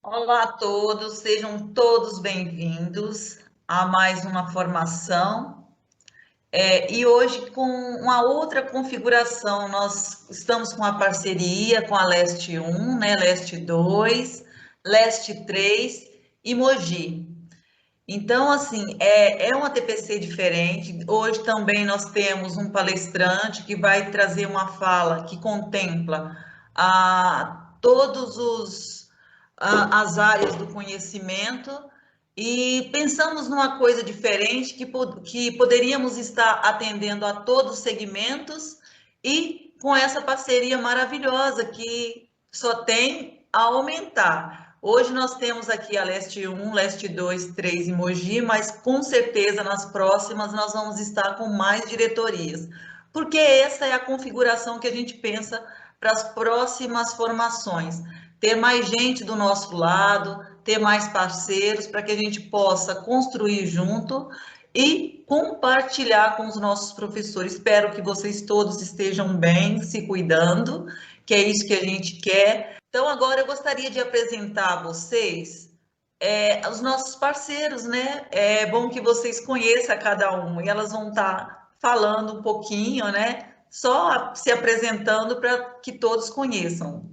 Olá a todos, sejam todos bem-vindos a mais uma formação. E hoje, com uma outra configuração, nós estamos com a parceria com a Leste 1, né, Leste 2, Leste 3 e Mogi. Então, assim, é uma TPC diferente. Hoje também nós temos um palestrante que vai trazer uma fala que contempla todos as áreas do conhecimento e pensamos numa coisa diferente que poderíamos estar atendendo a todos os segmentos e com essa parceria maravilhosa que só tem a aumentar. Hoje nós temos aqui a Leste 1, Leste 2, 3 e Mogi, mas com certeza nas próximas nós vamos estar com mais diretorias, porque essa é a configuração que a gente pensa para as próximas formações. Ter mais gente do nosso lado, ter mais parceiros para que a gente possa construir junto e compartilhar com os nossos professores. Espero que vocês todos estejam bem, se cuidando, que é isso que a gente quer. Então, agora eu gostaria de apresentar a vocês os nossos parceiros, né? É bom que vocês conheçam cada um e elas vão estar falando um pouquinho, né? Só se apresentando para que todos conheçam.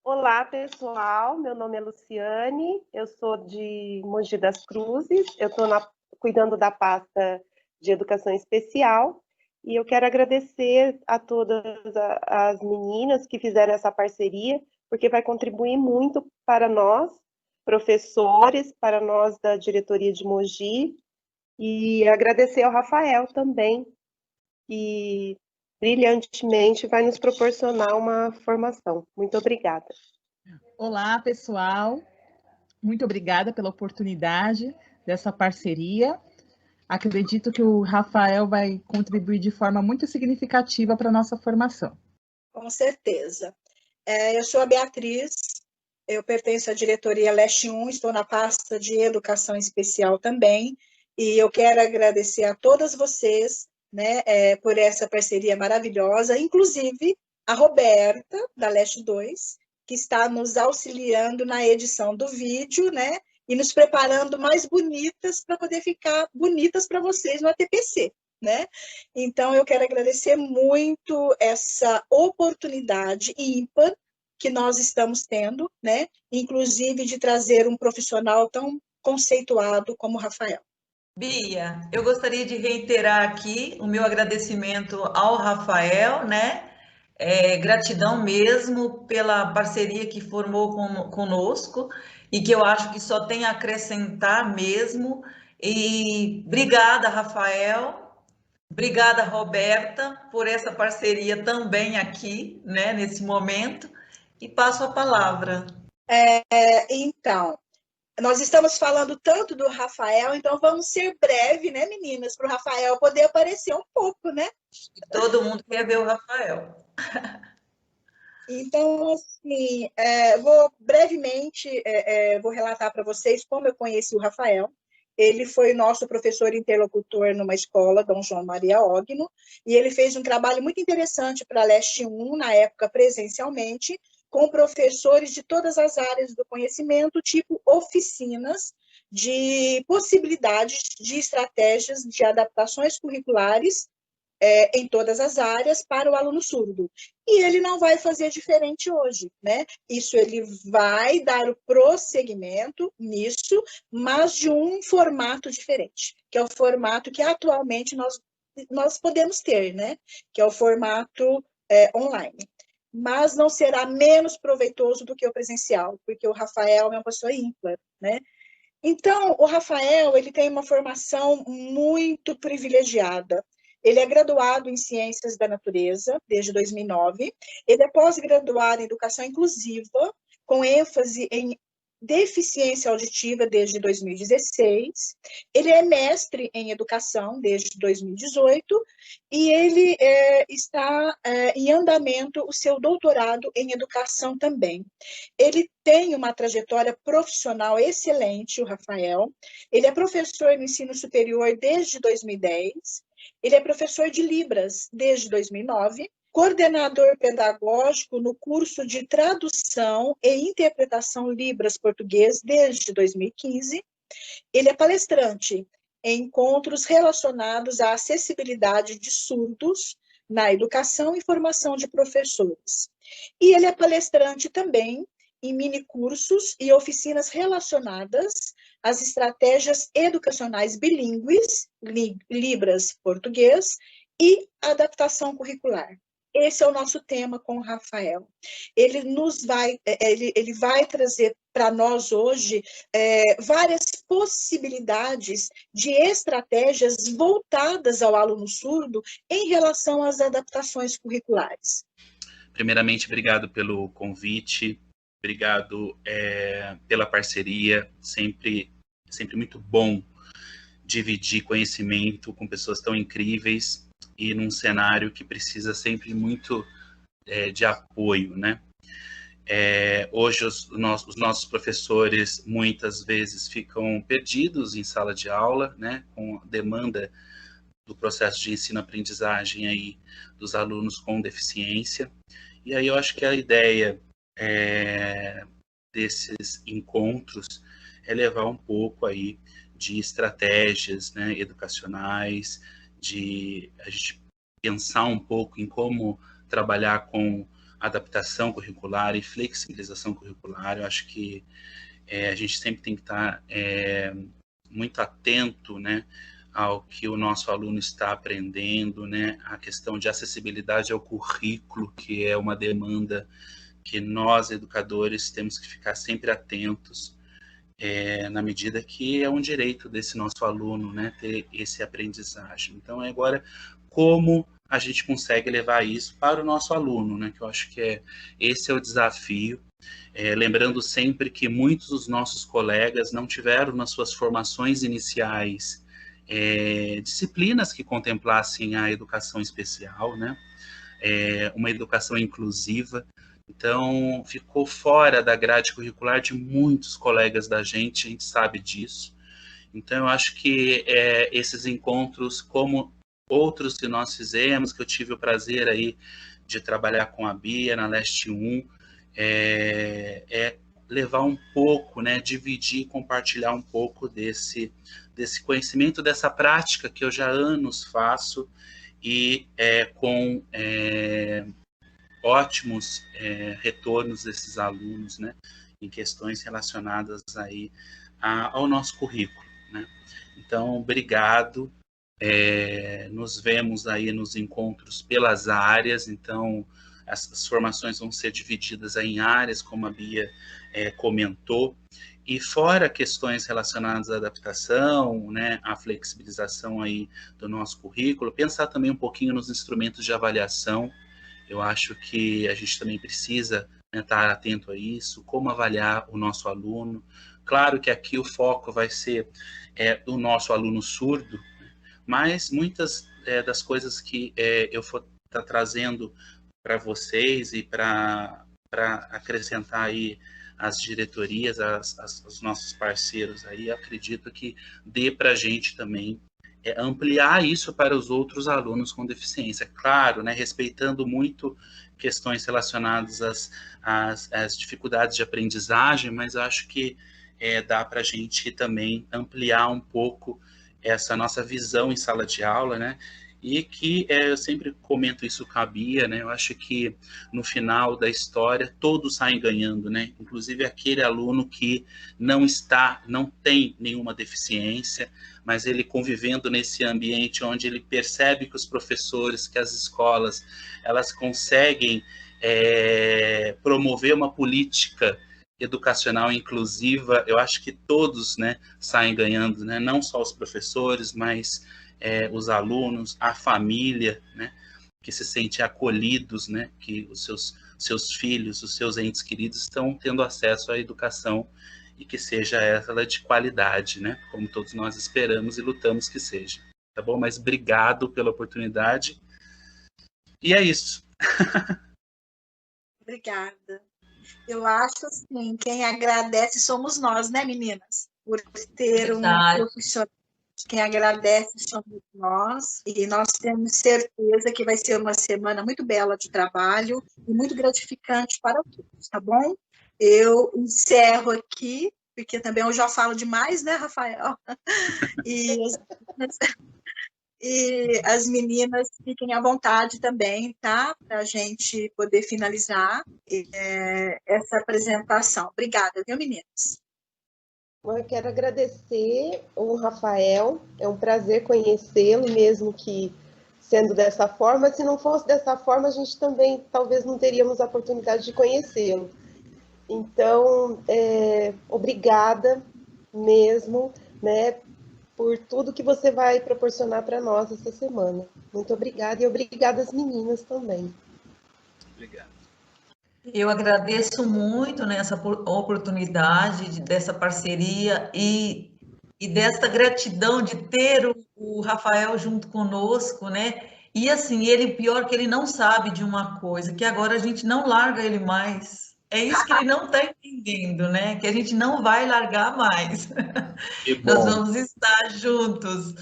Olá, pessoal. Meu nome é Luciane, eu sou de Mogi das Cruzes, eu estou cuidando da pasta de educação especial e eu quero agradecer a todas as meninas que fizeram essa parceria, porque vai contribuir muito para nós, professores, para nós da diretoria de Mogi, e agradecer ao Rafael também, que brilhantemente vai nos proporcionar uma formação. Muito obrigada. Olá, pessoal. Muito obrigada pela oportunidade dessa parceria. Acredito que o Rafael vai contribuir de forma muito significativa para a nossa formação. Com certeza. Eu sou a Beatriz, eu pertenço à diretoria Leste 1, estou na pasta de educação especial também, e eu quero agradecer a todas vocês, né, por essa parceria maravilhosa, inclusive a Roberta, da Leste 2, que está nos auxiliando na edição do vídeo, né, e nos preparando mais bonitas para poder ficar bonitas para vocês no ATPC. Né? Então, eu quero agradecer muito essa oportunidade ímpar que nós estamos tendo, né? Inclusive de trazer um profissional tão conceituado como o Rafael. Bia, eu gostaria de reiterar aqui o meu agradecimento ao Rafael, né? Gratidão mesmo pela parceria que formou conosco e que eu acho que só tem a acrescentar mesmo. E obrigada, Rafael. Obrigada, Roberta, por essa parceria também aqui, né, nesse momento. E passo a palavra. Então, nós estamos falando tanto do Rafael, então vamos ser breve, né, meninas, para o Rafael poder aparecer um pouco, né? Todo mundo quer ver o Rafael. Então, assim, vou brevemente vou relatar para vocês como eu conheci o Rafael. Ele foi nosso professor interlocutor numa escola, Dom João Maria Ogno, e ele fez um trabalho muito interessante para a Leste 1, na época presencialmente, com professores de todas as áreas do conhecimento, tipo oficinas de possibilidades de estratégias de adaptações curriculares em todas as áreas para o aluno surdo. E ele não vai fazer diferente hoje, né? Isso ele vai dar o prosseguimento nisso, mas de um formato diferente, que é o formato que atualmente nós podemos ter, né? Que é o formato online. Mas não será menos proveitoso do que o presencial, porque o Rafael é uma pessoa ímpar, né? Então, o Rafael ele tem uma formação muito privilegiada. Ele é graduado em Ciências da Natureza desde 2009. Ele é pós-graduado em Educação Inclusiva, com ênfase em deficiência auditiva desde 2016. Ele é mestre em Educação desde 2018 e ele está em andamento o seu doutorado em Educação também. Ele tem uma trajetória profissional excelente, o Rafael. Ele é professor no ensino superior desde 2010. Ele é professor de Libras desde 2009, coordenador pedagógico no curso de Tradução e Interpretação Libras-Português desde 2015. Ele é palestrante em encontros relacionados à acessibilidade de surdos na educação e formação de professores. E ele é palestrante também em minicursos e oficinas relacionadas às estratégias educacionais bilíngues, Libras-Português, e adaptação curricular. Esse é o nosso tema com o Rafael. Ele vai trazer para nós hoje várias possibilidades de estratégias voltadas ao aluno surdo em relação às adaptações curriculares. Primeiramente, obrigado pelo convite, obrigado pela parceria, sempre muito bom dividir conhecimento com pessoas tão incríveis e num cenário que precisa sempre muito de apoio, né? Hoje os nossos professores muitas vezes ficam perdidos em sala de aula, né, com a demanda do processo de ensino-aprendizagem aí dos alunos com deficiência. E aí eu acho que a ideia desses encontros é levar um pouco aí de estratégias, né, educacionais, de a gente pensar um pouco em como trabalhar com adaptação curricular e flexibilização curricular. Eu acho que a gente sempre tem que estar muito atento, né, ao que o nosso aluno está aprendendo, né, a questão de acessibilidade ao currículo, que é uma demanda que nós, educadores, temos que ficar sempre atentos, na medida que é um direito desse nosso aluno, né, ter esse aprendizagem. Então, agora, como a gente consegue levar isso para o nosso aluno, né, que eu acho que esse é o desafio, lembrando sempre que muitos dos nossos colegas não tiveram nas suas formações iniciais disciplinas que contemplassem a educação especial, né, uma educação inclusiva. Então, ficou fora da grade curricular de muitos colegas da gente, a gente sabe disso. Então, eu acho que esses encontros, como outros que nós fizemos, que eu tive o prazer aí de trabalhar com a Bia na Leste 1, levar um pouco, né, dividir, compartilhar um pouco desse conhecimento, dessa prática que eu já há anos faço e com ótimos retornos desses alunos, né, em questões relacionadas aí ao nosso currículo, né? Então, obrigado. Nos vemos aí nos encontros pelas áreas. Então, as formações vão ser divididas aí em áreas, como a Bia comentou, e fora questões relacionadas à adaptação, né, à flexibilização aí do nosso currículo, pensar também um pouquinho nos instrumentos de avaliação. Eu acho que a gente também precisa, né, estar atento a isso, como avaliar o nosso aluno. Claro que aqui o foco vai ser o nosso aluno surdo, mas muitas das coisas que eu for estar trazendo para vocês e para acrescentar aí as diretorias, os nossos parceiros aí, acredito que dê para a gente também ampliar isso para os outros alunos com deficiência. Claro, né, respeitando muito questões relacionadas às dificuldades de aprendizagem, mas acho que dá para a gente também ampliar um pouco essa nossa visão em sala de aula, né? E que eu sempre comento isso com a Bia, né? Eu acho que no final da história todos saem ganhando, né? Inclusive aquele aluno que não tem nenhuma deficiência, mas ele convivendo nesse ambiente onde ele percebe que os professores, que as escolas, elas conseguem promover uma política educacional inclusiva. Eu acho que todos, né, saem ganhando, né? Não só os professores, mas os alunos, a família, né, que se sente acolhidos, né, que os seus filhos, os seus entes queridos estão tendo acesso à educação e que seja ela de qualidade, né, como todos nós esperamos e lutamos que seja, tá bom? Mas obrigado pela oportunidade e é isso. Obrigada. Eu acho assim, quem agradece somos nós, né, meninas? Por ter um profissional Quem agradece somos nós, e nós temos certeza que vai ser uma semana muito bela de trabalho e muito gratificante para todos, tá bom? Eu encerro aqui, porque também eu já falo demais, né, Rafael? E as meninas fiquem à vontade também, tá? Para a gente poder finalizar essa apresentação. Obrigada, viu, meninas? Eu quero agradecer o Rafael, é um prazer conhecê-lo, mesmo que sendo dessa forma. Se não fosse dessa forma, a gente também talvez não teríamos a oportunidade de conhecê-lo. Então, obrigada mesmo, né, por tudo que você vai proporcionar para nós essa semana. Muito obrigada, e obrigada às meninas também. Obrigado. Eu agradeço muito, né, essa oportunidade dessa parceria e dessa gratidão de ter o Rafael junto conosco, né? E assim, ele, pior que ele não sabe de uma coisa, que agora a gente não larga ele mais. É isso que ele não está entendendo, né? Que a gente não vai largar mais. Nós vamos estar juntos,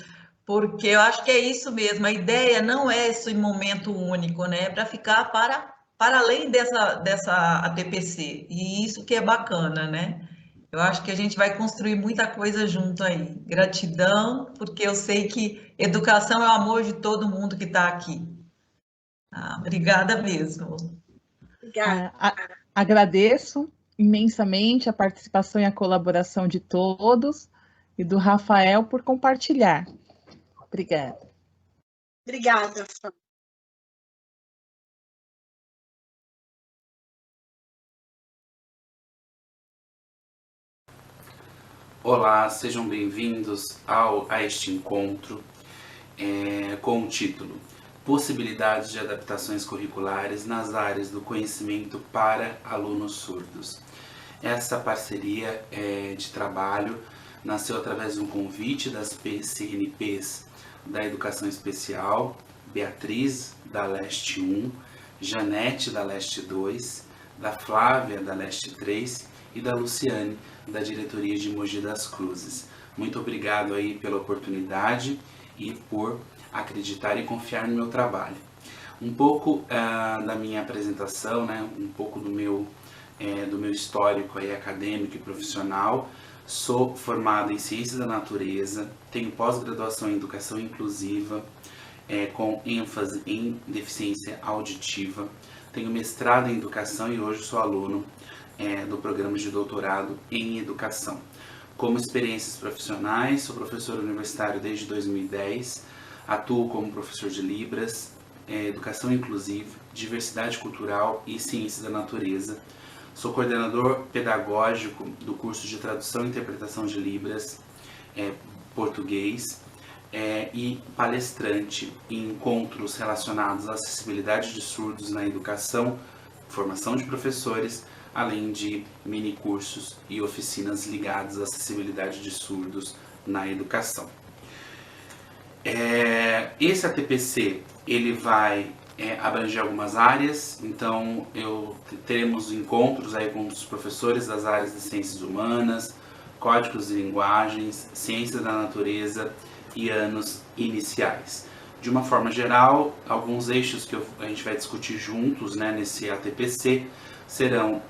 porque eu acho que é isso mesmo. A ideia não é esse momento único, né? É para ficar para além dessa ATPC. E isso que é bacana, né? Eu acho que a gente vai construir muita coisa junto aí. Gratidão, porque eu sei que educação é o amor de todo mundo que está aqui. Obrigada mesmo. Obrigada. Agradeço imensamente a participação e a colaboração de todos e do Rafael por compartilhar. Obrigada. Obrigada, Fran. Olá, sejam bem-vindos a este encontro com o título Possibilidades de adaptações curriculares nas áreas do conhecimento para alunos surdos. Essa parceria de trabalho nasceu através de um convite das PCNPs da Educação Especial, Beatriz, da Leste 1, Janete, da Leste 2, da Flávia, da Leste 3 e da Luciane, da diretoria de Mogi das Cruzes. Muito obrigado aí pela oportunidade e por acreditar e confiar no meu trabalho. Um pouco da minha apresentação, né, um pouco do meu histórico aí acadêmico e profissional. Sou formado em Ciências da Natureza, tenho pós-graduação em Educação Inclusiva, com ênfase em deficiência auditiva, tenho mestrado em Educação e hoje sou aluno do programa de doutorado em Educação. Como experiências profissionais, sou professor universitário desde 2010, atuo como professor de Libras, Educação Inclusiva, Diversidade Cultural e Ciências da Natureza. Sou coordenador pedagógico do curso de Tradução e Interpretação de Libras, português, e palestrante em encontros relacionados à acessibilidade de surdos na educação, formação de professores, além de mini-cursos e oficinas ligadas à acessibilidade de surdos na educação. Esse ATPC, ele vai abranger algumas áreas, então teremos encontros aí com os professores das áreas de ciências humanas, códigos de linguagens, ciências da natureza e anos iniciais. De uma forma geral, alguns eixos que a gente vai discutir juntos, né, nesse ATPC serão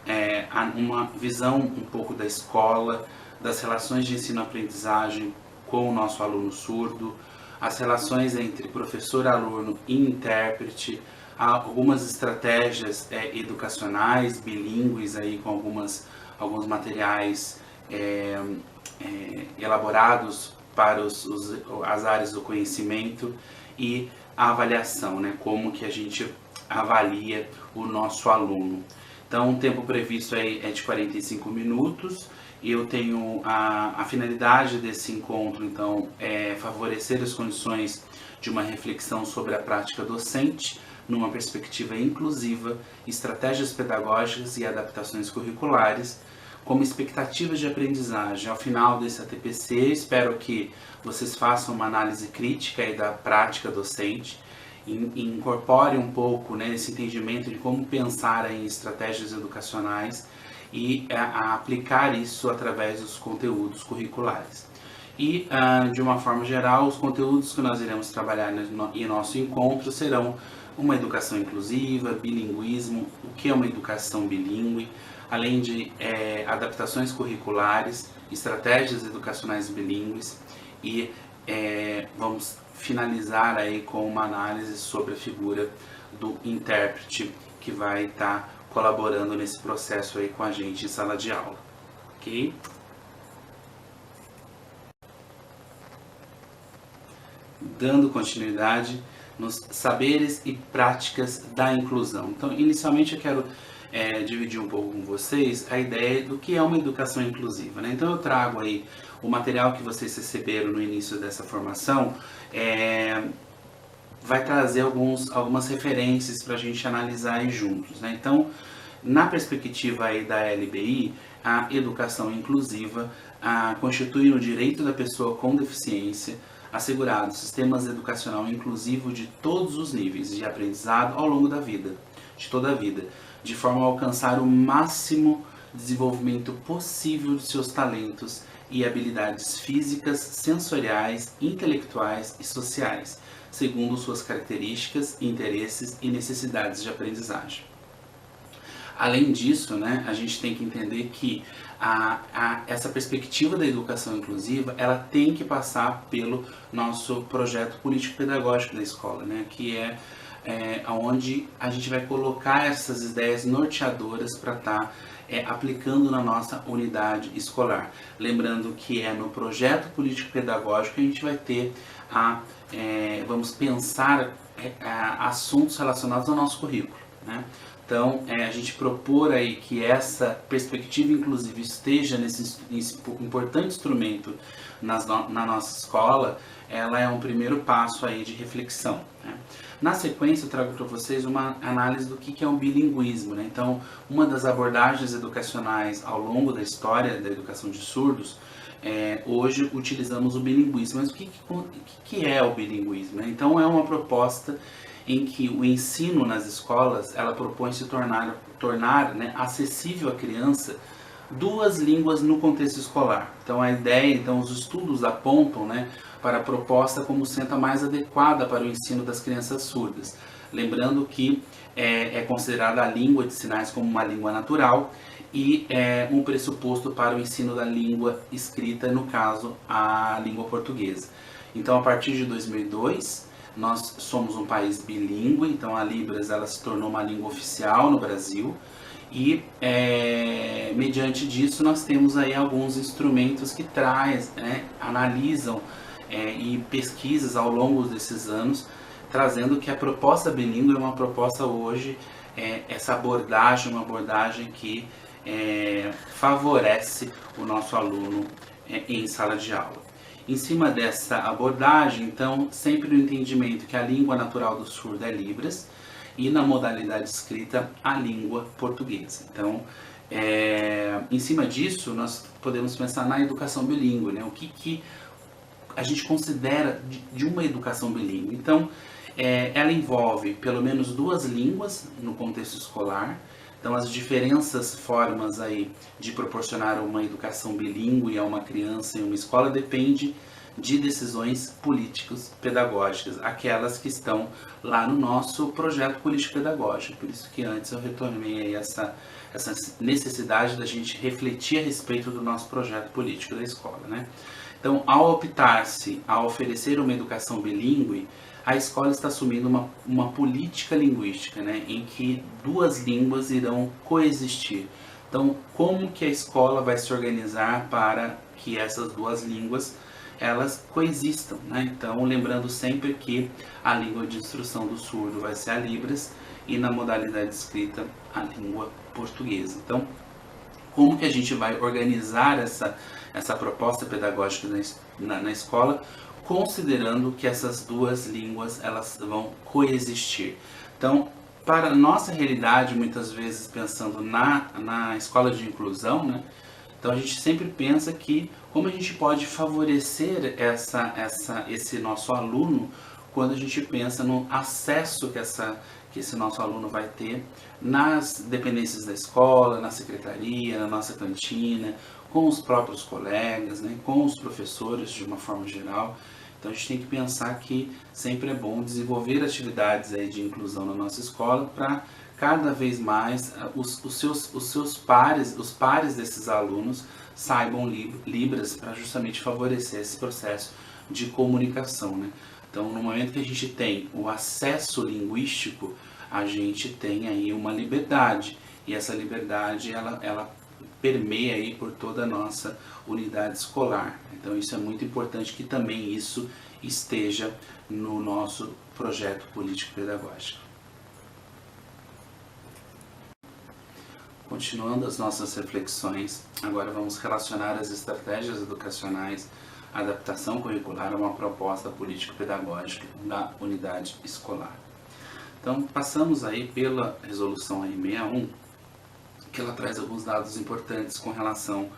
uma visão um pouco da escola, das relações de ensino-aprendizagem com o nosso aluno surdo, as relações entre professor, aluno e intérprete, algumas estratégias educacionais, bilíngues, aí, com alguns materiais elaborados para as áreas do conhecimento e a avaliação, né, como que a gente avalia o nosso aluno. Então, o tempo previsto aí é de 45 minutos. Eu tenho a finalidade desse encontro, então, é favorecer as condições de uma reflexão sobre a prática docente, numa perspectiva inclusiva, estratégias pedagógicas e adaptações curriculares, como expectativas de aprendizagem. Ao final desse ATPC, espero que vocês façam uma análise crítica aí da prática docente, e incorporem um pouco, né, esse entendimento de como pensar em estratégias educacionais e a aplicar isso através dos conteúdos curriculares. E, de uma forma geral, os conteúdos que nós iremos trabalhar em nosso encontro serão uma educação inclusiva, bilinguismo, o que é uma educação bilíngue, além de adaptações curriculares, estratégias educacionais bilíngues e vamos finalizar aí com uma análise sobre a figura do intérprete que vai estar colaborando nesse processo aí com a gente em sala de aula, ok? Dando continuidade nos saberes e práticas da inclusão. Então, inicialmente eu quero dividir um pouco com vocês a ideia do que é uma educação inclusiva, né? Então eu trago aí o material que vocês receberam no início dessa formação, vai trazer algumas referências para a gente analisar aí juntos, né? Então, na perspectiva aí da LBI, a educação inclusiva constitui o direito da pessoa com deficiência assegurado sistemas educacional inclusivo de todos os níveis de aprendizado ao longo da vida, de toda a vida, de forma a alcançar o máximo desenvolvimento possível de seus talentos e habilidades físicas, sensoriais, intelectuais e sociais, segundo suas características, interesses e necessidades de aprendizagem. Além disso, né, a gente tem que entender que essa perspectiva da educação inclusiva, ela tem que passar pelo nosso projeto político-pedagógico da escola, né, que é onde a gente vai colocar essas ideias norteadoras para estar aplicando na nossa unidade escolar. Lembrando que é no projeto político-pedagógico que a gente vai ter vamos pensar assuntos relacionados ao nosso currículo, né? Então, a gente propor aí que essa perspectiva inclusiva esteja nesse importante instrumento na nossa escola, ela é um primeiro passo aí de reflexão, né? Na sequência, eu trago para vocês uma análise do que é um bilinguismo, né? Então, uma das abordagens educacionais ao longo da história da educação de surdos, hoje utilizamos o bilinguismo. Mas o que é o bilinguismo, né? Então, é uma proposta em que o ensino nas escolas, ela propõe se tornar né, acessível à criança duas línguas no contexto escolar. Então a ideia, os estudos apontam, né, para a proposta como sendo a mais adequada para o ensino das crianças surdas. Lembrando que é considerada a língua de sinais como uma língua natural e um pressuposto para o ensino da língua escrita, no caso, a língua portuguesa. Então, a partir de 2002, nós somos um país bilíngue, então a Libras ela se tornou uma língua oficial no Brasil e mediante disso nós temos aí alguns instrumentos que analisam e pesquisas ao longo desses anos, trazendo que a proposta bilíngue é uma proposta hoje, essa abordagem, uma abordagem que favorece o nosso aluno em sala de aula. Em cima dessa abordagem, então, sempre no entendimento que a língua natural do surdo é Libras e na modalidade escrita a língua portuguesa. Então, em cima disso, nós podemos pensar na educação bilíngue, né? O que a gente considera de uma educação bilíngue. Então, ela envolve pelo menos duas línguas no contexto escolar. Então, as formas aí de proporcionar uma educação bilíngue a uma criança em uma escola depende de decisões políticas pedagógicas, aquelas que estão lá no nosso projeto político-pedagógico. Por isso que antes eu retomei aí essa necessidade da gente refletir a respeito do nosso projeto político da escola, né? Então, ao optar-se a oferecer uma educação bilíngue, a escola está assumindo uma política linguística, né, em que duas línguas irão coexistir. Então, como que a escola vai se organizar para que essas duas línguas elas coexistam, né? Então, lembrando sempre que a língua de instrução do surdo vai ser a Libras e na modalidade escrita a língua portuguesa. Então, como que a gente vai organizar essa proposta pedagógica na escola, considerando que essas duas línguas elas vão coexistir? Então, para a nossa realidade, muitas vezes pensando na escola de inclusão, né? Então a gente sempre pensa que como a gente pode favorecer esse nosso aluno quando a gente pensa no acesso que esse nosso aluno vai ter nas dependências da escola, na secretaria, na nossa cantina, com os próprios colegas, né, com os professores de uma forma geral. Então a gente tem que pensar que sempre é bom desenvolver atividades aí de inclusão na nossa escola para cada vez mais os pares desses alunos saibam Libras para justamente favorecer esse processo de comunicação, né? Então, no momento que a gente tem o acesso linguístico, a gente tem aí uma liberdade, e essa liberdade ela permeia aí por toda a nossa unidade escolar. Então, isso é muito importante que também isso esteja no nosso projeto político-pedagógico. Continuando as nossas reflexões, agora vamos relacionar as estratégias educacionais, a adaptação curricular a uma proposta político-pedagógica da unidade escolar. Então, passamos aí pela resolução R61, que ela traz alguns dados importantes com relação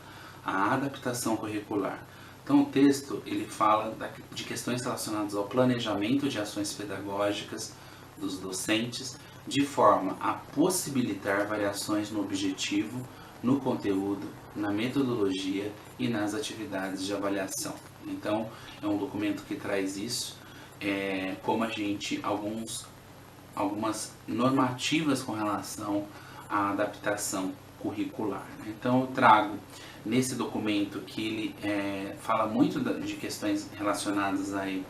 à adaptação curricular. Então, o texto ele fala de questões relacionadas ao planejamento de ações pedagógicas dos docentes, de forma a possibilitar variações no objetivo, no conteúdo, na metodologia e nas atividades de avaliação. Então, é um documento que traz isso, como a gente, algumas normativas com relação à adaptação curricular. Então, eu trago nesse documento que ele fala muito de questões relacionadas aí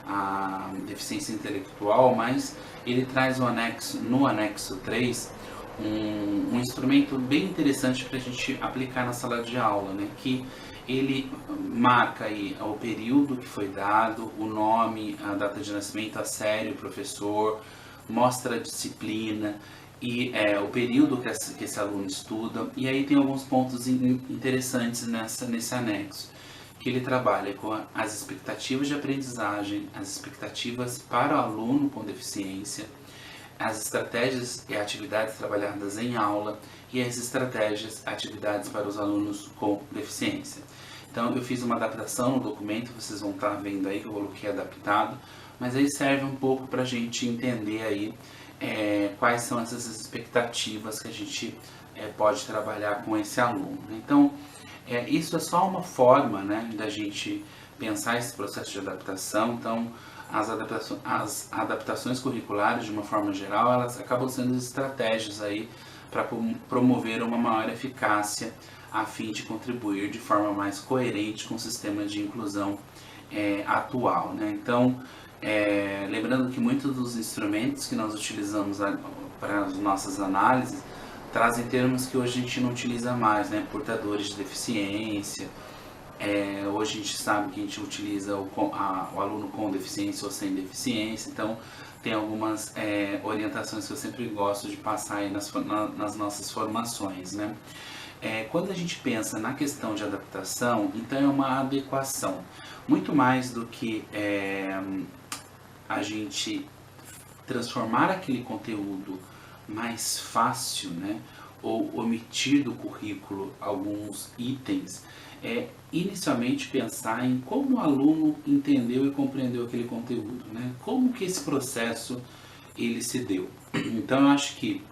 à deficiência intelectual, mas ele traz no anexo 3 um instrumento bem interessante para a gente aplicar na sala de aula, né? Que ele marca aí o período que foi dado, o nome, a data de nascimento, a série, o professor, mostra a disciplina e o período que esse aluno estuda. E aí tem alguns pontos interessantes nesse anexo, que ele trabalha com as expectativas de aprendizagem, as expectativas para o aluno com deficiência, as estratégias e atividades trabalhadas em aula e as estratégias e atividades para os alunos com deficiência. Então, eu fiz uma adaptação no documento, vocês vão estar vendo aí que eu coloquei adaptado, mas aí serve um pouco para a gente entender aí quais são essas expectativas que a gente pode trabalhar com esse aluno. Então, isso é só uma forma, né, da gente pensar esse processo de adaptação. Então, as adaptações curriculares, de uma forma geral, elas acabam sendo estratégias aí para promover uma maior eficácia a fim de contribuir de forma mais coerente com o sistema de inclusão atual, né? Então, lembrando que muitos dos instrumentos que nós utilizamos para as nossas análises trazem termos que hoje a gente não utiliza mais, né? Portadores de deficiência. Hoje a gente sabe que a gente utiliza o aluno com deficiência ou sem deficiência, então tem algumas orientações que eu sempre gosto de passar aí nas nossas formações, né? Quando a gente pensa na questão de adaptação, então é uma adequação, muito mais do que a gente transformar aquele conteúdo mais fácil, né? Ou omitir do currículo alguns itens. Inicialmente pensar em como o aluno entendeu e compreendeu aquele conteúdo, né? Como que esse processo ele se deu. Então eu acho que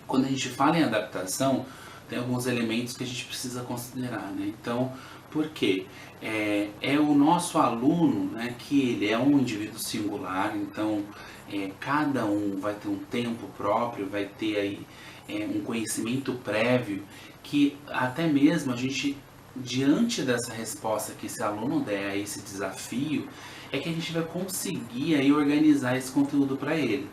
quando a gente fala em adaptação, tem alguns elementos que a gente precisa considerar, né? Então, por quê? É o nosso aluno, né, que ele é um indivíduo singular, então cada um vai ter um tempo próprio, vai ter aí um conhecimento prévio, que até mesmo a gente, diante dessa resposta que esse aluno der a esse desafio, é que a gente vai conseguir aí organizar esse conteúdo para ele.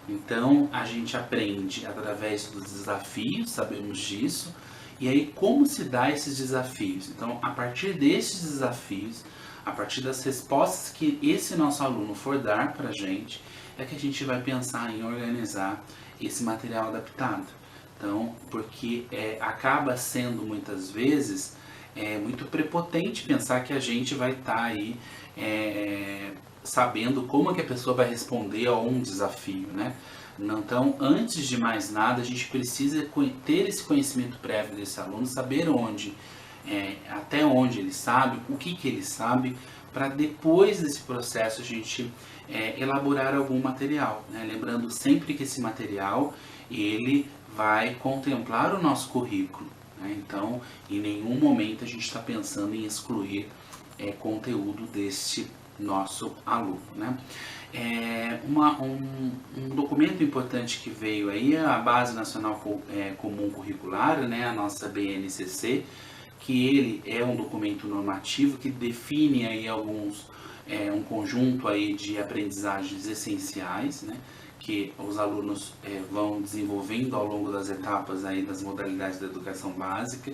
Então, a gente aprende através dos desafios, sabemos disso, e aí como se dá esses desafios. Então, a partir desses desafios, a partir das respostas que esse nosso aluno for dar para a gente gente vai pensar em organizar esse material adaptado. Então, porque acaba sendo muitas vezes muito prepotente pensar que a gente vai estar aí sabendo como é que a pessoa vai responder a um desafio, né? Então, antes de mais nada, a gente precisa ter esse conhecimento prévio desse aluno, saber até onde ele sabe, o que ele sabe, para depois desse processo a gente elaborar algum material, né? Lembrando sempre que esse material ele vai contemplar o nosso currículo, né? Então, em nenhum momento a gente está pensando em excluir conteúdo deste nosso aluno, né? Um documento importante que veio aí é a Base Nacional Comum Curricular, né? A nossa BNCC, que ele é um documento normativo que define aí um conjunto aí de aprendizagens essenciais, né, que os alunos vão desenvolvendo ao longo das etapas aí das modalidades da educação básica,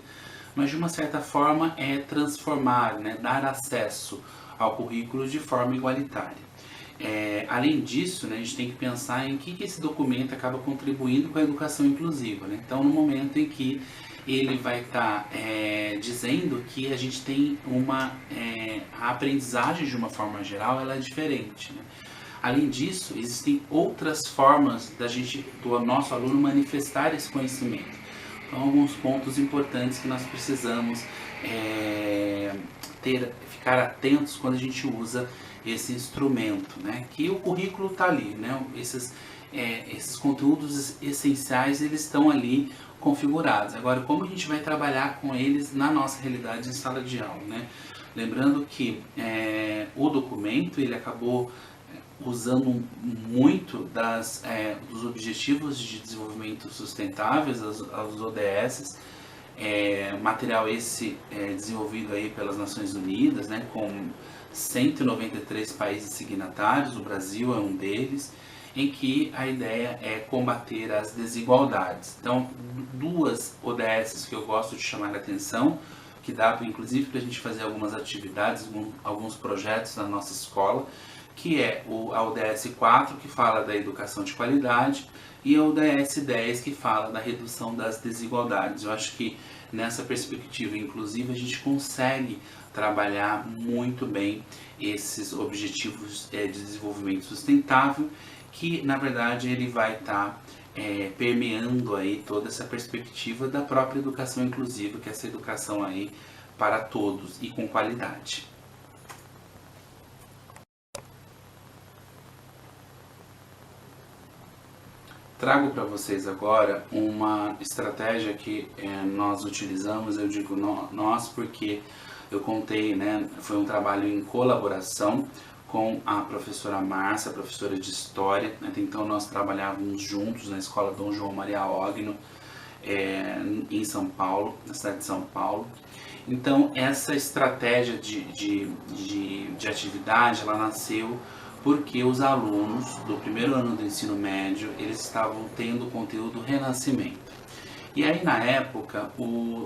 mas de uma certa forma é transformar, né, dar acesso ao currículo de forma igualitária. Além disso, né, a gente tem que pensar em que esse documento acaba contribuindo com a educação inclusiva, né? Então, no momento em que ele vai estar dizendo que a gente tem a aprendizagem de uma forma geral, ela é diferente, né? Além disso, existem outras formas do nosso aluno manifestar esse conhecimento. Então, alguns pontos importantes que nós precisamos ficar atentos quando a gente usa esse instrumento, né? Que o currículo está ali, né? Esses conteúdos essenciais, eles estão ali configurados. Agora, como a gente vai trabalhar com eles na nossa realidade em sala de aula, né? Lembrando que o documento, ele acabou usando muito dos Objetivos de Desenvolvimento Sustentáveis, os ODS, material esse desenvolvido aí pelas Nações Unidas, né, com 193 países signatários, o Brasil é um deles, em que a ideia é combater as desigualdades. Então, duas ODS que eu gosto de chamar a atenção, que dá inclusive para a gente fazer algumas atividades, alguns projetos na nossa escola, que é a ODS 4, que fala da educação de qualidade, e a ODS 10, que fala da redução das desigualdades. Eu acho que nessa perspectiva, inclusive, a gente consegue trabalhar muito bem esses objetivos de desenvolvimento sustentável, que na verdade ele vai estar permeando aí toda essa perspectiva da própria educação inclusiva, que é essa educação aí para todos e com qualidade. Trago para vocês agora uma estratégia que nós utilizamos, eu digo nós porque eu contei, né, foi um trabalho em colaboração com a professora Márcia, professora de História. Até então nós trabalhávamos juntos na Escola Dom João Maria Ogno, em São Paulo, na cidade de São Paulo. Então essa estratégia de atividade, ela nasceu porque os alunos do primeiro ano do ensino médio, eles estavam tendo o conteúdo Renascimento. E aí, na época,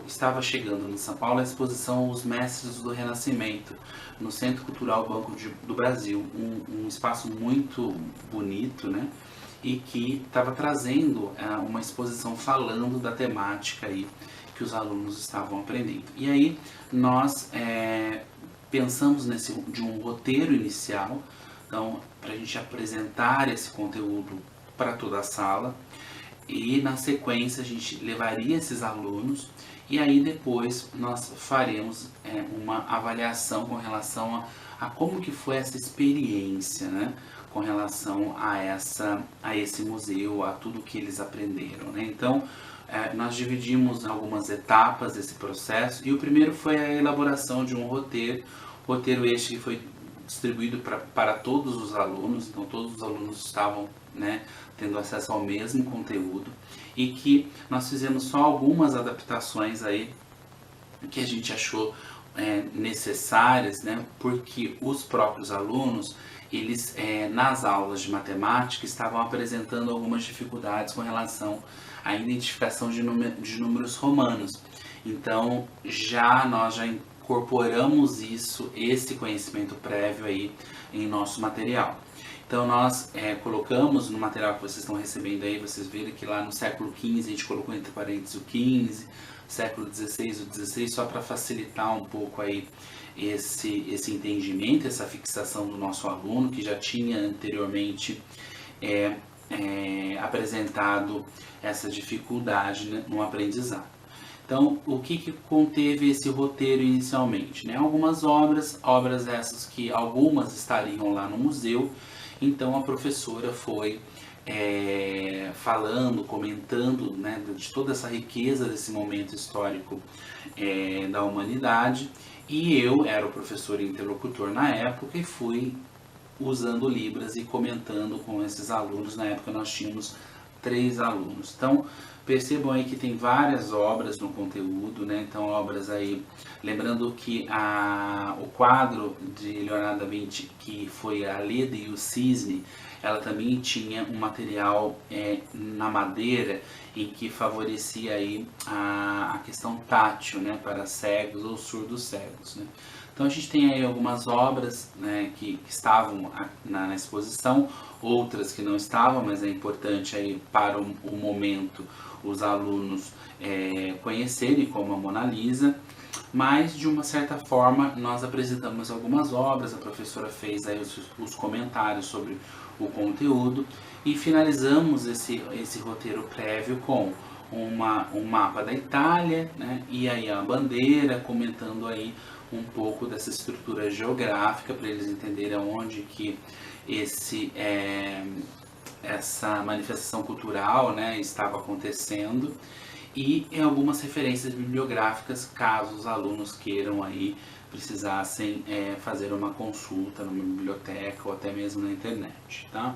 estava chegando em São Paulo a exposição Os Mestres do Renascimento, no Centro Cultural Banco do Brasil, um espaço muito bonito, né? E que estava trazendo uma exposição falando da temática aí que os alunos estavam aprendendo. E aí, nós pensamos de um roteiro inicial, então, para a gente apresentar esse conteúdo para toda a sala, e na sequência a gente levaria esses alunos e aí depois nós faremos uma avaliação com relação a como que foi essa experiência, né? Com relação a esse museu, a tudo que eles aprenderam, né? Então, nós dividimos algumas etapas desse processo e o primeiro foi a elaboração de um roteiro este que foi distribuído para todos os alunos, então todos os alunos estavam, né, tendo acesso ao mesmo conteúdo e que nós fizemos só algumas adaptações aí que a gente achou necessárias, né, porque os próprios alunos, eles nas aulas de matemática estavam apresentando algumas dificuldades com relação à identificação de números romanos. Então nós já incorporamos esse conhecimento prévio aí em nosso material. Então nós colocamos no material que vocês estão recebendo aí, vocês viram que lá no século XV a gente colocou entre parênteses o XV, século XVI o XVI, só para facilitar um pouco aí esse entendimento, essa fixação do nosso aluno, que já tinha anteriormente apresentado essa dificuldade, né, no aprendizado. Então, o que conteve esse roteiro inicialmente? Né? Algumas obras essas que algumas estariam lá no museu, então a professora foi falando, comentando, né, de toda essa riqueza desse momento histórico da humanidade, e eu era o professor interlocutor na época e fui usando Libras e comentando com esses alunos. Na época nós tínhamos 3 alunos. Então, percebam aí que tem várias obras no conteúdo, né? Então, obras aí, lembrando que o quadro de Leonardo da Vinci, que foi a Leda e o Cisne, ela também tinha um material na madeira em que favorecia aí a questão tátil, né, para cegos ou surdos cegos, né? Então a gente tem aí algumas obras, né, que estavam na exposição, outras que não estavam, mas é importante aí para o momento os alunos conhecerem, como a Mona Lisa. Mas de uma certa forma nós apresentamos algumas obras, a professora fez aí os comentários sobre o conteúdo e finalizamos esse roteiro prévio com um mapa da Itália, né, e aí a bandeira, comentando aí um pouco dessa estrutura geográfica para eles entenderem onde que essa manifestação cultural, né, estava acontecendo, e em algumas referências bibliográficas, caso os alunos queiram aí, precisassem fazer uma consulta numa biblioteca ou até mesmo na internet, tá?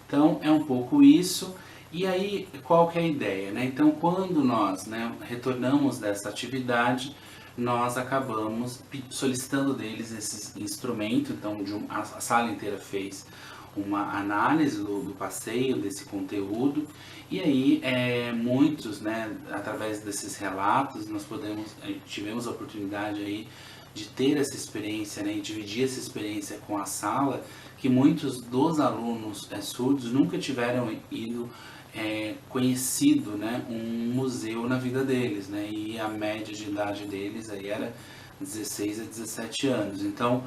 Então é um pouco isso. E aí, qual que é a ideia, né? Então, quando nós, né, retornamos dessa atividade, nós acabamos solicitando deles esse instrumento. Então, a sala inteira fez uma análise do passeio, desse conteúdo, e aí muitos, né, através desses relatos, nós tivemos a oportunidade aí de ter essa experiência, né, e dividir essa experiência com a sala, que muitos dos alunos surdos nunca tiveram ido conhecido, né, um museu na vida deles, né, e a média de idade deles aí era 16 a 17 anos. Então,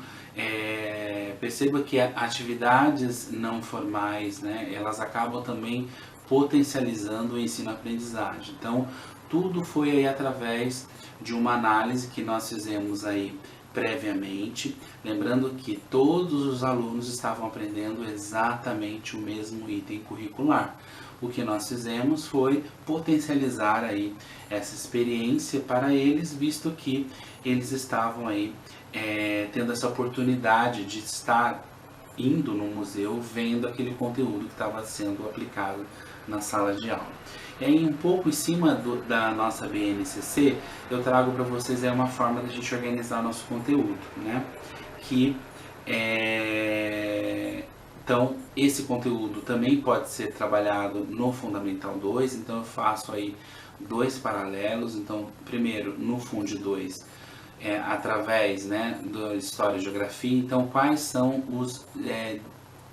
perceba que atividades não formais, né, elas acabam também potencializando o ensino-aprendizagem. Então, tudo foi aí através de uma análise que nós fizemos aí previamente, lembrando que todos os alunos estavam aprendendo exatamente o mesmo item curricular. O que nós fizemos foi potencializar aí essa experiência para eles, visto que eles estavam aí tendo essa oportunidade de estar indo no museu, vendo aquele conteúdo que estava sendo aplicado na sala de aula. E aí, um pouco em cima da nossa BNCC, eu trago para vocês uma forma da gente organizar o nosso conteúdo, né? Então, esse conteúdo também pode ser trabalhado no Fundamental 2, então eu faço aí 2 paralelos. Então, primeiro, no Fund 2, através, né, da História e Geografia. Então, quais são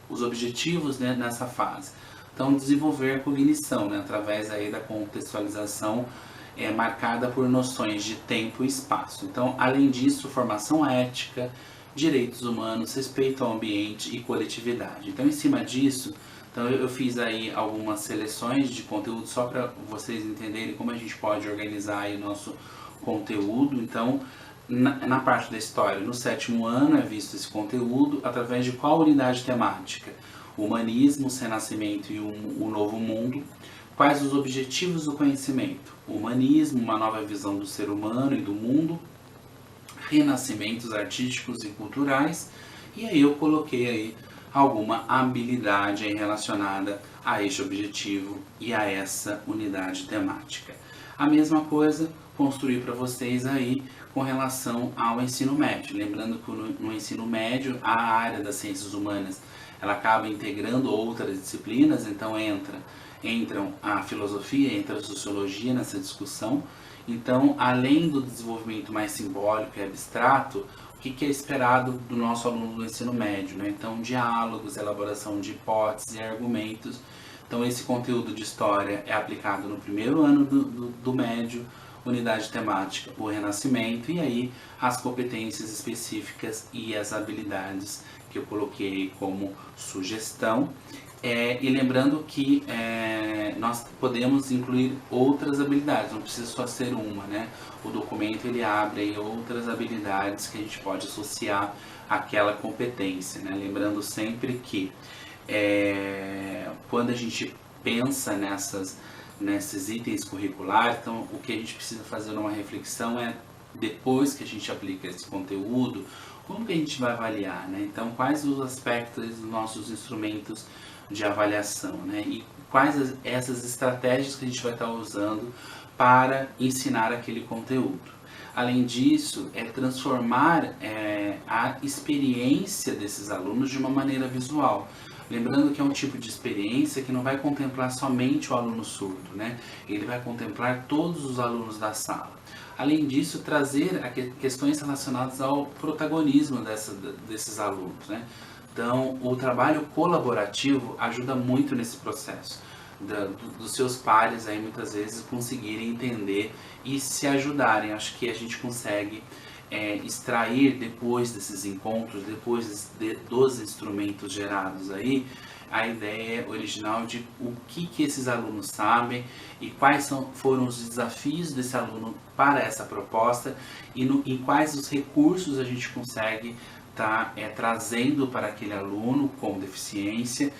os objetivos, né, nessa fase? Então, desenvolver a cognição, né, através aí da contextualização marcada por noções de tempo e espaço. Então, além disso, formação ética, direitos humanos, respeito ao ambiente e coletividade. Então, em cima disso, então eu fiz aí algumas seleções de conteúdo só para vocês entenderem como a gente pode organizar aí o nosso conteúdo. Então, na parte da história, no 7º ano é visto esse conteúdo através de qual unidade temática? Humanismo, Renascimento e o Novo Mundo. Quais os objetivos do conhecimento? Humanismo, uma nova visão do ser humano e do mundo. Renascimentos artísticos e culturais. E aí eu coloquei aí alguma habilidade aí relacionada a este objetivo e a essa unidade temática. A mesma coisa construir para vocês aí com relação ao ensino médio. Lembrando que no ensino médio a área das ciências humanas ela acaba integrando outras disciplinas, então entram a filosofia, entra a sociologia nessa discussão. Então, além do desenvolvimento mais simbólico e abstrato, o que é esperado do nosso aluno do ensino médio, né? Então, diálogos, elaboração de hipóteses e argumentos. Então, esse conteúdo de história é aplicado no 1º ano do médio, unidade temática, o Renascimento, e aí as competências específicas e as habilidades que eu coloquei como sugestão. E lembrando que nós podemos incluir outras habilidades, não precisa só ser uma, né? O documento ele abre aí outras habilidades que a gente pode associar àquela competência, né? Lembrando sempre que quando a gente pensa nesses itens curriculares, então o que a gente precisa fazer numa reflexão é, depois que a gente aplica esse conteúdo, como que a gente vai avaliar, né? Então, quais os aspectos dos nossos instrumentos de avaliação, né? E quais essas estratégias que a gente vai estar usando para ensinar aquele conteúdo. Além disso, é transformar a experiência desses alunos de uma maneira visual. Lembrando que é um tipo de experiência que não vai contemplar somente o aluno surdo, né? Ele vai contemplar todos os alunos da sala. Além disso, trazer questões relacionadas ao protagonismo desses alunos, né? Então, o trabalho colaborativo ajuda muito nesse processo, dos seus pares aí muitas vezes conseguirem entender e se ajudarem. Acho que a gente consegue extrair depois desses encontros, depois dos instrumentos gerados aí, a ideia original de o que esses alunos sabem e quais foram os desafios desse aluno para essa proposta e quais os recursos a gente consegue estar trazendo para aquele aluno com deficiência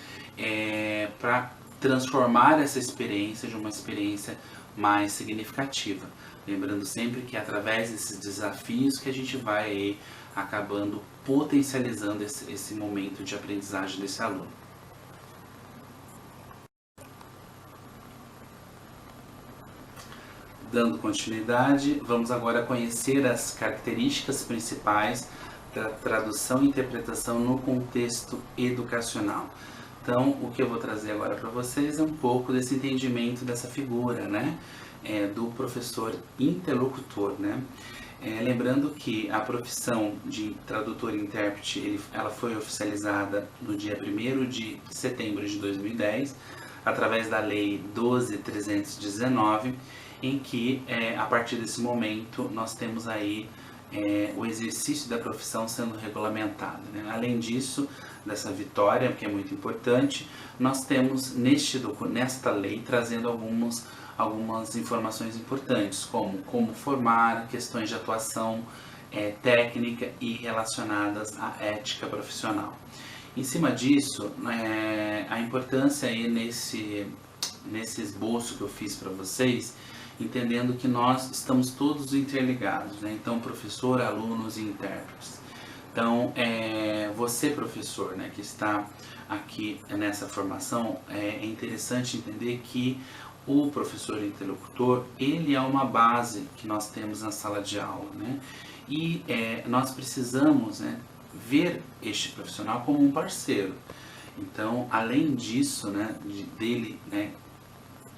para transformar essa experiência de uma experiência mais significativa. Lembrando sempre que é através desses desafios que a gente vai acabando potencializando esse momento de aprendizagem desse aluno. Dando continuidade, vamos agora conhecer as características principais da tradução e interpretação no contexto educacional. Então, o que eu vou trazer agora para vocês é um pouco desse entendimento dessa figura, né? Do professor interlocutor, né? Lembrando que a profissão de tradutor e intérprete, ela foi oficializada no dia 1º de setembro de 2010, através da Lei 12.319, em que, a partir desse momento, nós temos aí o exercício da profissão sendo regulamentado, né? Além disso, dessa vitória, que é muito importante, nós temos nesta lei trazendo algumas informações importantes, como formar, questões de atuação técnica e relacionadas à ética profissional. Em cima disso, a importância aí nesse esboço que eu fiz para vocês, entendendo que nós estamos todos interligados, né? Então, professor, alunos e intérpretes. Então, você, professor, né, que está aqui nessa formação, é interessante entender que o professor interlocutor, ele é uma base que nós temos na sala de aula, né? E nós precisamos, né, ver este profissional como um parceiro. Então, além disso, né, dele, né,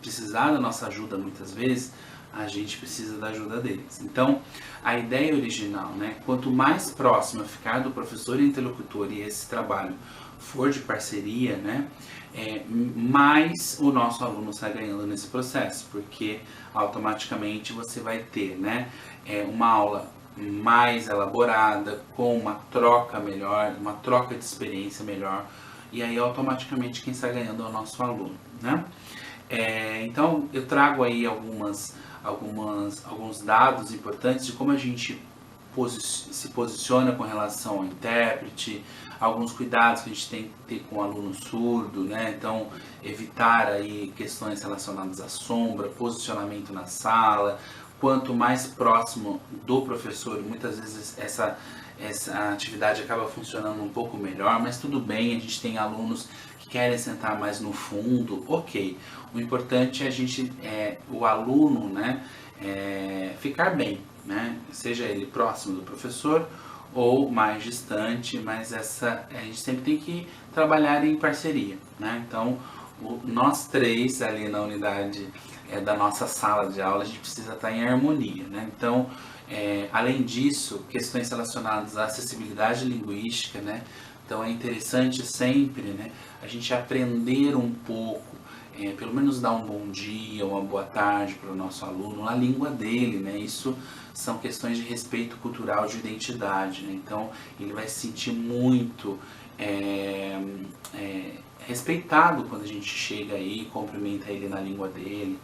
precisar da nossa ajuda muitas vezes, a gente precisa da ajuda deles. Então, a ideia original, né, quanto mais próximo ficar do professor e interlocutor e esse trabalho for de parceria, né, mais o nosso aluno sai ganhando nesse processo, porque automaticamente você vai ter, né, uma aula mais elaborada, com uma troca melhor, uma troca de experiência melhor, e aí automaticamente quem sai ganhando é o nosso aluno, né? Então, eu trago aí alguns dados importantes de como a gente se posiciona com relação ao intérprete, alguns cuidados que a gente tem que ter com o aluno surdo, né? Então, evitar aí questões relacionadas à sombra, posicionamento na sala. Quanto mais próximo do professor, muitas vezes essa atividade acaba funcionando um pouco melhor, mas tudo bem, a gente tem alunos que querem sentar mais no fundo, ok. O importante é o aluno, né, ficar bem, né, seja ele próximo do professor ou mais distante, mas a gente sempre tem que trabalhar em parceria, né? Então, nós três ali na unidade da nossa sala de aula, a gente precisa estar em harmonia, né? Então, além disso, questões relacionadas à acessibilidade linguística, né? Então, é interessante sempre, né, a gente aprender um pouco, pelo menos dar um bom dia, uma boa tarde para o nosso aluno na língua dele, né? Isso são questões de respeito cultural, de identidade, né? Então, ele vai se sentir muito respeitado quando a gente chega aí e cumprimenta ele na língua dele.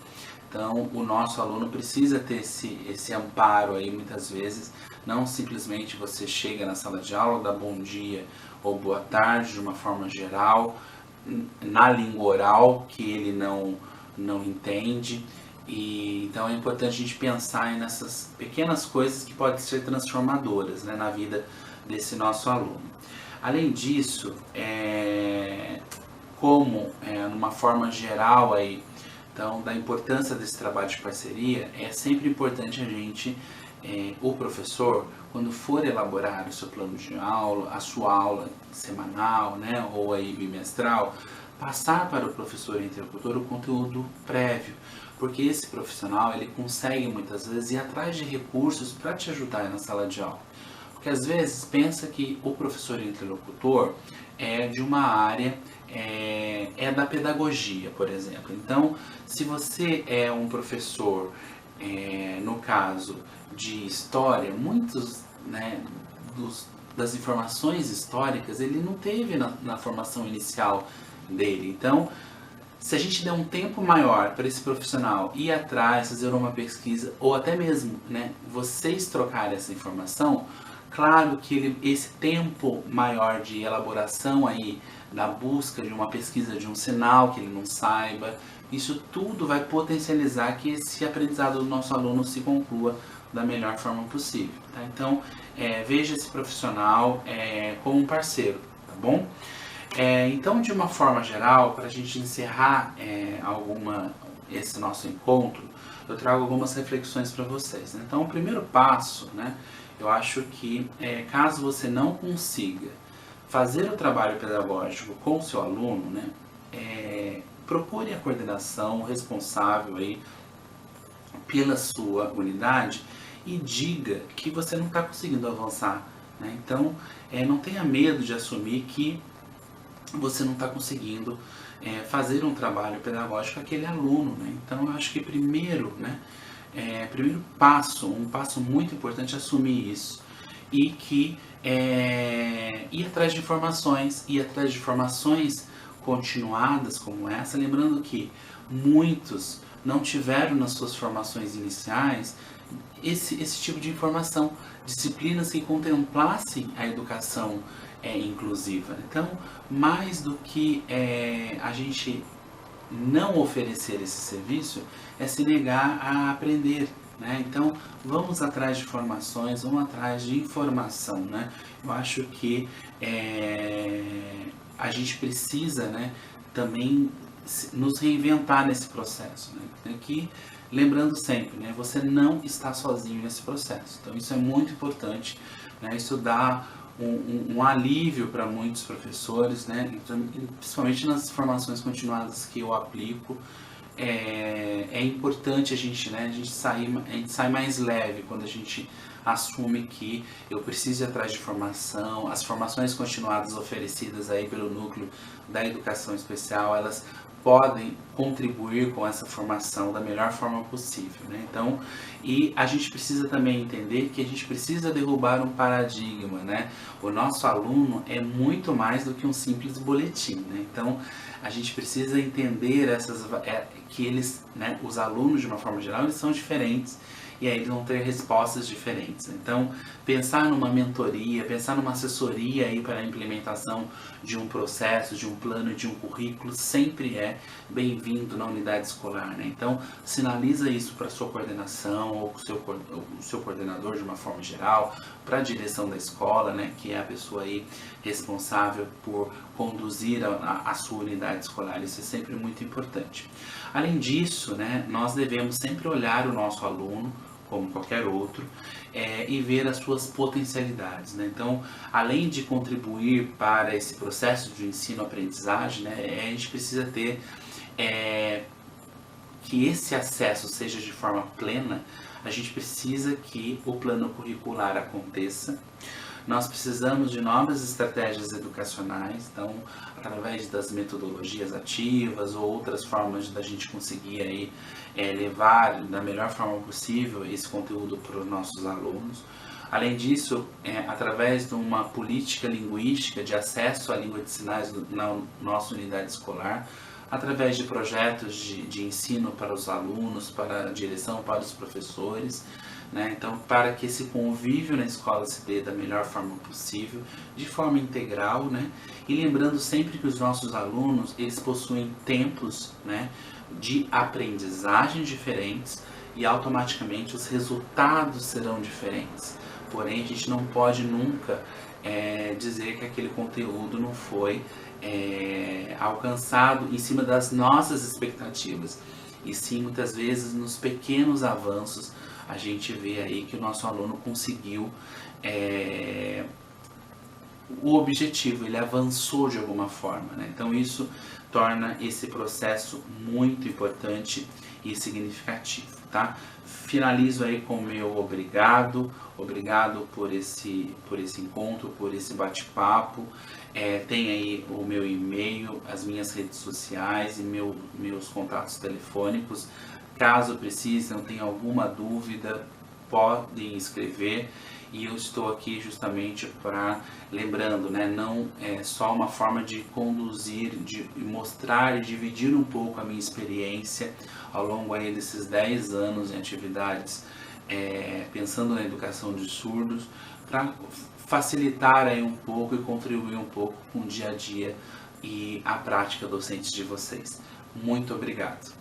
Então, o nosso aluno precisa ter esse amparo aí, muitas vezes, não simplesmente você chega na sala de aula, dá bom dia ou boa tarde de uma forma geral, na língua oral que ele não entende. E então é importante a gente pensar nessas pequenas coisas que podem ser transformadoras, né, na vida desse nosso aluno. Além disso, numa forma geral aí, então, da importância desse trabalho de parceria, é sempre importante a gente, o professor, quando for elaborar o seu plano de aula, a sua aula semanal, né, ou aí bimestral, passar para o professor interlocutor o conteúdo prévio, porque esse profissional ele consegue muitas vezes ir atrás de recursos para te ajudar na sala de aula. Porque às vezes pensa que o professor interlocutor é de uma área, é da pedagogia, por exemplo. Então, se você é um professor, no caso de história, muitos, né, das informações históricas ele não teve na formação inicial dele. Então, se a gente der um tempo maior para esse profissional ir atrás, fazer uma pesquisa, ou até mesmo, né, vocês trocarem essa informação, claro que esse tempo maior de elaboração aí, da busca de uma pesquisa de um sinal que ele não saiba, isso tudo vai potencializar que esse aprendizado do nosso aluno se conclua da melhor forma possível. Tá? Então, veja esse profissional como um parceiro, tá bom? Então, de uma forma geral, para a gente encerrar esse nosso encontro, eu trago algumas reflexões para vocês. Né? Então, o primeiro passo, né, eu acho que caso você não consiga fazer o trabalho pedagógico com o seu aluno, né, procure a coordenação responsável aí pela sua unidade e diga que você não está conseguindo avançar. Né? Então, não tenha medo de assumir que você não está conseguindo fazer um trabalho pedagógico com aquele aluno. Né? Então, eu acho que primeiro passo, um passo muito importante é assumir isso e que ir atrás de informações continuadas como essa, lembrando que muitos não tiveram nas suas formações iniciais esse tipo de informação, disciplinas que contemplassem a educação inclusiva. Então, mais do que a gente não oferecer esse serviço, é se negar a aprender. Né? Então, vamos atrás de formações, vamos atrás de informação. Né? Eu acho que a gente precisa, né, também nos reinventar nesse processo. Né? Aqui, lembrando sempre, né, você não está sozinho nesse processo. Então, isso é muito importante. Né? Isso dá um alívio para muitos professores, né? Então, principalmente nas formações continuadas que eu aplico. É importante a gente sai mais leve quando a gente assume que eu preciso ir atrás de formação. As formações continuadas oferecidas aí pelo núcleo da educação especial, elas podem contribuir com essa formação da melhor forma possível. Né? Então, e a gente precisa também entender que a gente precisa derrubar um paradigma. Né? O nosso aluno é muito mais do que um simples boletim. Né? Então, a gente precisa entender que eles, né, os alunos de uma forma geral, eles são diferentes e aí eles vão ter respostas diferentes. Então, pensar numa mentoria, pensar numa assessoria aí para a implementação de um processo, de um plano, de um currículo, sempre é bem-vindo na unidade escolar. Né? Então, sinaliza isso para a sua coordenação ou o seu coordenador de uma forma geral, para a direção da escola, né, que é a pessoa aí responsável por conduzir a sua unidade escolar. Isso é sempre muito importante. Além disso, né, nós devemos sempre olhar o nosso aluno como qualquer outro, e ver as suas potencialidades. Né? Então, além de contribuir para esse processo de ensino-aprendizagem, né, a gente precisa ter que esse acesso seja de forma plena. A gente precisa que o plano curricular aconteça. Nós precisamos de novas estratégias educacionais, então, através das metodologias ativas ou outras formas da gente conseguir aí, levar da melhor forma possível esse conteúdo para os nossos alunos. Além disso, através de uma política linguística de acesso à língua de sinais na nossa unidade escolar, através de projetos de ensino para os alunos, para a direção, para os professores, né? Então, para que esse convívio na escola se dê da melhor forma possível, de forma integral, né? E lembrando sempre que os nossos alunos, eles possuem tempos, né, de aprendizagem diferentes e automaticamente os resultados serão diferentes. Porém, a gente não pode nunca dizer que aquele conteúdo não foi alcançado em cima das nossas expectativas. E sim, muitas vezes, nos pequenos avanços, a gente vê aí que o nosso aluno conseguiu o objetivo, ele avançou de alguma forma, né? Então isso torna esse processo muito importante e significativo, tá? Finalizo aí com o meu obrigado por esse encontro, por esse bate-papo. Tem aí o meu e-mail, as minhas redes sociais e meus contatos telefônicos. Caso precisem, tenham alguma dúvida, podem escrever. E eu estou aqui justamente para, lembrando, né, não é só uma forma de conduzir, de mostrar e dividir um pouco a minha experiência ao longo aí desses 10 anos em atividades, pensando na educação de surdos, para facilitar aí um pouco e contribuir um pouco com o dia a dia e a prática docente de vocês. Muito obrigado.